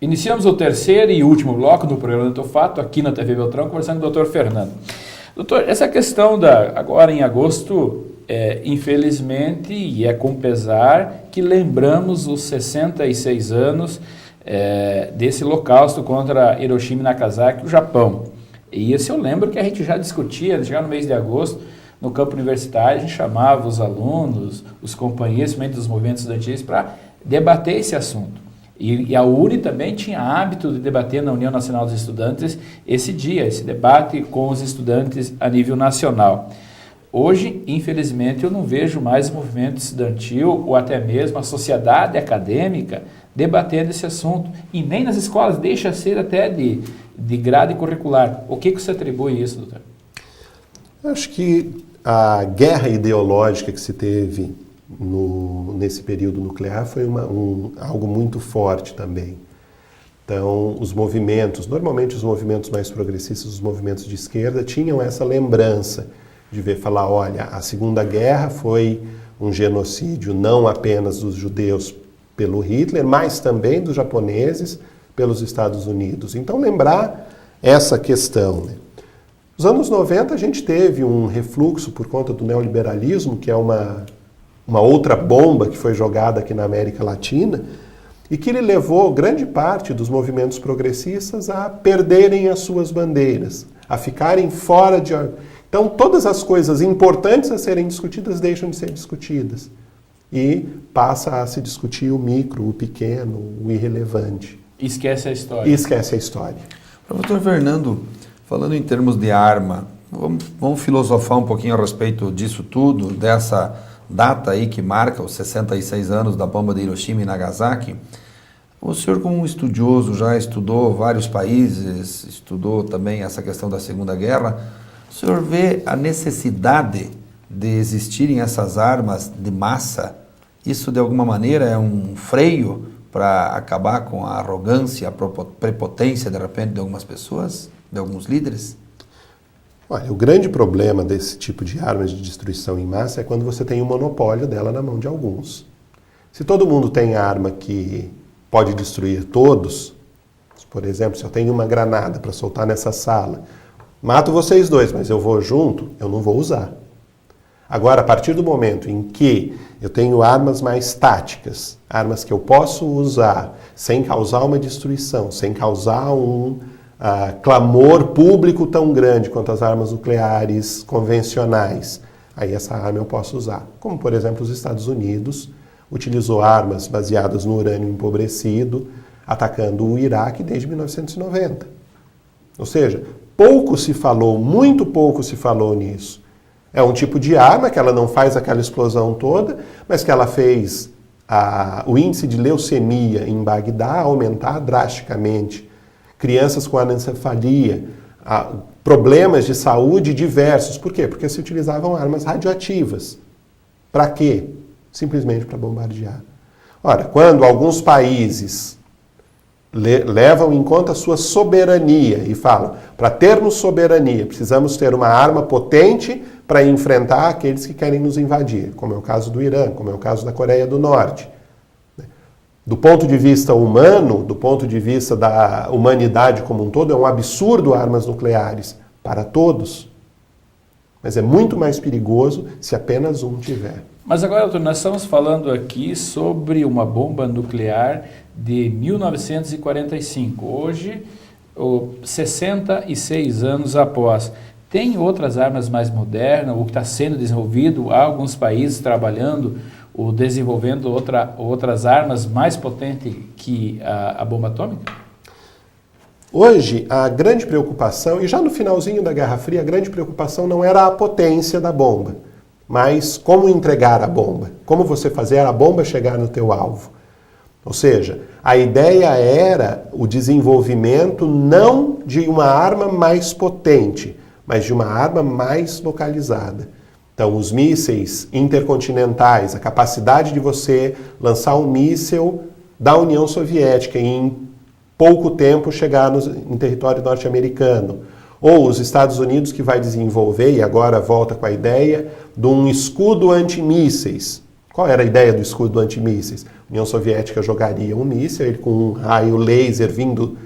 Iniciamos o terceiro e último bloco do programa do Fato, aqui na TV Beltrão, conversando com o Dr. Fernando. Doutor, essa questão agora em agosto, infelizmente, e é com pesar, que lembramos os 66 anos desse holocausto contra Hiroshima e Nagasaki, o Japão. E esse eu lembro que a gente já discutia, já no mês de agosto, no campo universitário, a gente chamava os alunos, os companheiros, principalmente dos movimentos estudantis, para debater esse assunto. E a UNE também tinha hábito de debater na União Nacional dos Estudantes esse debate com os estudantes a nível nacional. Hoje, infelizmente, eu não vejo mais o movimento estudantil ou até mesmo a sociedade acadêmica debatendo esse assunto. E nem nas escolas, deixa ser até de grade curricular. O que você atribui isso, doutor? Eu acho que a guerra ideológica que se teve nesse período nuclear foi algo muito forte também. Então, os movimentos, normalmente os movimentos mais progressistas, os movimentos de esquerda, tinham essa lembrança de falar, olha, a Segunda Guerra foi um genocídio não apenas dos judeus pelo Hitler, mas também dos japoneses pelos Estados Unidos. Então, lembrar essa questão, né? Nos anos 90 a gente teve um refluxo por conta do neoliberalismo, que é uma outra bomba que foi jogada aqui na América Latina, e que ele levou grande parte dos movimentos progressistas a perderem as suas bandeiras, a ficarem fora de... Então, todas as coisas importantes a serem discutidas deixam de ser discutidas. E passa a se discutir o micro, o pequeno, o irrelevante. Esquece a história. E esquece a história. Professor Fernando, falando em termos de arma, vamos filosofar um pouquinho a respeito disso tudo, dessa data aí que marca os 66 anos da bomba de Hiroshima e Nagasaki. O senhor, como um estudioso, já estudou vários países, estudou também essa questão da Segunda Guerra. O senhor vê a necessidade de existirem essas armas de massa? Isso, de alguma maneira, é um freio para acabar com a arrogância, a prepotência, de repente, de algumas pessoas, de alguns líderes? Olha, o grande problema desse tipo de armas de destruição em massa é quando você tem o monopólio dela na mão de alguns. Se todo mundo tem arma que pode destruir todos, por exemplo, se eu tenho uma granada para soltar nessa sala, mato vocês dois, mas eu vou junto, eu não vou usar. Agora, a partir do momento em que eu tenho armas mais táticas, armas que eu posso usar sem causar uma destruição, sem causar clamor público tão grande quanto as armas nucleares convencionais, aí essa arma eu posso usar. Como, por exemplo, os Estados Unidos utilizou armas baseadas no urânio empobrecido, atacando o Iraque desde 1990. Ou seja, muito pouco se falou nisso. É um tipo de arma que ela não faz aquela explosão toda, mas que ela fez o índice de leucemia em Bagdá aumentar drasticamente. Crianças com anencefalia, problemas de saúde diversos. Por quê? Porque se utilizavam armas radioativas. Para quê? Simplesmente para bombardear. Ora, quando alguns países levam em conta a sua soberania e falam, para termos soberania, precisamos ter uma arma potente para enfrentar aqueles que querem nos invadir, como é o caso do Irã, como é o caso da Coreia do Norte. Do ponto de vista humano, do ponto de vista da humanidade como um todo, é um absurdo armas nucleares para todos. Mas é muito mais perigoso se apenas um tiver. Mas agora, doutor, nós estamos falando aqui sobre uma bomba nuclear de 1945. Hoje, 66 anos após. Tem outras armas mais modernas, o que está sendo desenvolvido, há alguns países trabalhando ou desenvolvendo outras armas mais potentes que a bomba atômica? Hoje, a grande preocupação, e já no finalzinho da Guerra Fria, a grande preocupação não era a potência da bomba, mas como entregar a bomba, como você fazer a bomba chegar no teu alvo. Ou seja, a ideia era o desenvolvimento não de uma arma mais potente, mas de uma arma mais localizada. Então, os mísseis intercontinentais, a capacidade de você lançar um míssil da União Soviética e em pouco tempo chegar em território norte-americano. Ou os Estados Unidos que vai desenvolver, e agora volta com a ideia, de um escudo antimísseis, Qual era a ideia do escudo antimísseis? A União Soviética jogaria um míssil, ele com um raio laser vindo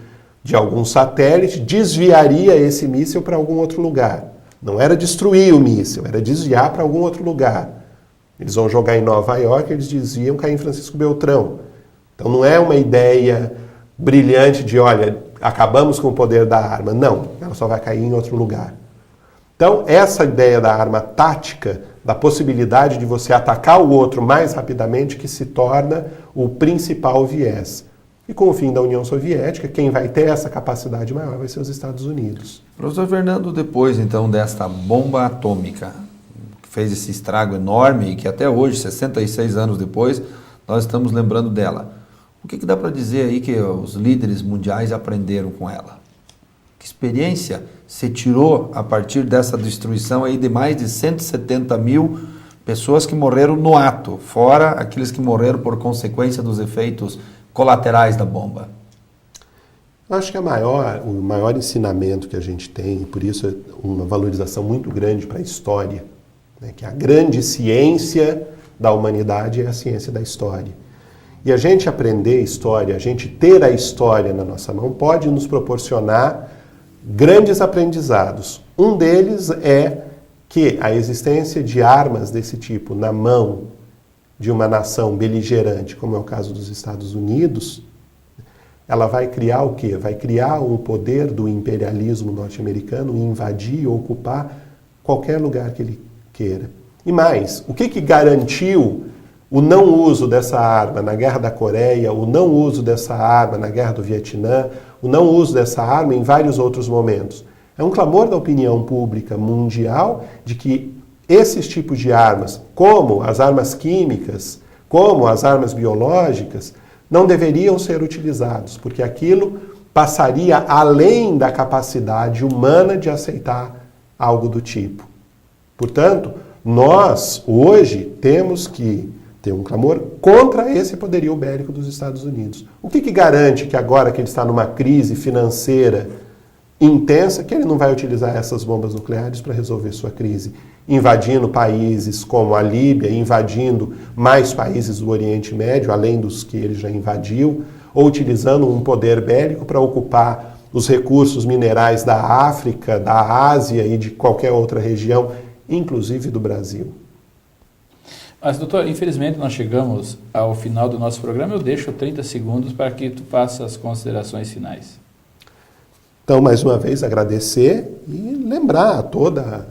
de algum satélite, desviaria esse míssil para algum outro lugar. Não era destruir o míssil, era desviar para algum outro lugar. Eles vão jogar em Nova York, eles desviam, cair em Francisco Beltrão. Então não é uma ideia brilhante de, olha, acabamos com o poder da arma. Não, ela só vai cair em outro lugar. Então essa ideia da arma tática, da possibilidade de você atacar o outro mais rapidamente, que se torna o principal viés. E com o fim da União Soviética, quem vai ter essa capacidade maior vai ser os Estados Unidos. Professor Fernando, depois então desta bomba atômica, que fez esse estrago enorme e que até hoje, 66 anos depois, nós estamos lembrando dela. O que dá para dizer aí que os líderes mundiais aprenderam com ela? Que experiência se tirou a partir dessa destruição aí de mais de 170 mil pessoas que morreram no ato, fora aqueles que morreram por consequência dos efeitos colaterais da bomba? Eu acho que o maior ensinamento que a gente tem, e por isso é uma valorização muito grande para a história, né, que a grande ciência da humanidade é a ciência da história. E a gente aprender história, a gente ter a história na nossa mão, pode nos proporcionar grandes aprendizados. Um deles é que a existência de armas desse tipo na mão de uma nação beligerante, como é o caso dos Estados Unidos, ela vai criar o quê? Vai criar um poder do imperialismo norte-americano em invadir ou ocupar qualquer lugar que ele queira. E mais, o que garantiu o não uso dessa arma na Guerra da Coreia, o não uso dessa arma na Guerra do Vietnã, o não uso dessa arma em vários outros momentos? É um clamor da opinião pública mundial de que esses tipos de armas, como as armas químicas, como as armas biológicas, não deveriam ser utilizados, porque aquilo passaria além da capacidade humana de aceitar algo do tipo. Portanto, nós hoje temos que ter um clamor contra esse poderio bélico dos Estados Unidos. O que garante que agora que ele está numa crise financeira intensa, que ele não vai utilizar essas bombas nucleares para resolver sua crise, invadindo países como a Líbia, invadindo mais países do Oriente Médio, além dos que ele já invadiu, ou utilizando um poder bélico para ocupar os recursos minerais da África, da Ásia e de qualquer outra região, inclusive do Brasil. Mas, doutor, infelizmente nós chegamos ao final do nosso programa. Eu deixo 30 segundos para que tu faça as considerações finais. Então, mais uma vez, agradecer e lembrar a toda a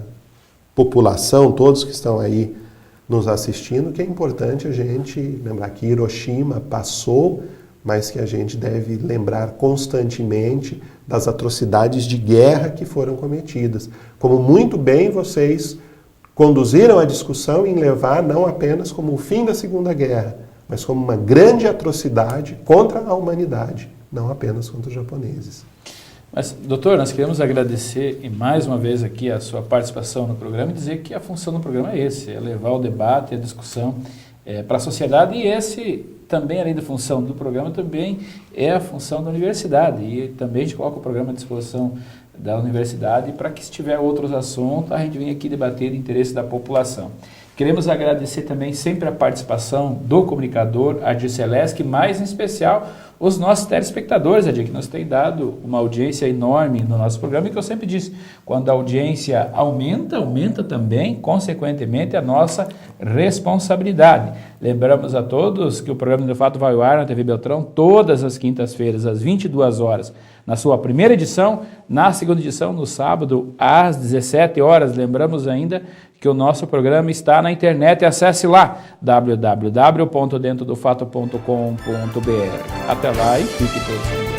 população, todos que estão aí nos assistindo, que é importante a gente lembrar que Hiroshima passou, mas que a gente deve lembrar constantemente das atrocidades de guerra que foram cometidas. Como muito bem vocês conduziram a discussão em levar não apenas como o fim da Segunda Guerra, mas como uma grande atrocidade contra a humanidade, não apenas contra os japoneses. Mas, doutor, nós queremos agradecer e mais uma vez aqui a sua participação no programa e dizer que a função do programa é esse, é levar o debate, a discussão para a sociedade, e esse também, além da função do programa, também é a função da universidade, e também a gente coloca o programa à disposição da universidade para que, se tiver outros assuntos, a gente venha aqui debater o interesse da população. Queremos agradecer também sempre a participação do comunicador Adir Celeste, mais em especial os nossos telespectadores, Adir, que nos tem dado uma audiência enorme no nosso programa, e que eu sempre disse, quando a audiência aumenta, aumenta também, consequentemente, a nossa responsabilidade. Lembramos a todos que o programa de fato vai ao ar na TV Beltrão todas as quintas-feiras, às 22 horas, na sua primeira edição, na segunda edição, no sábado, às 17 horas. Lembramos ainda que o nosso programa está na internet, acesse lá, www.dentrodofato.com.br. Até lá e fique todos com Deus.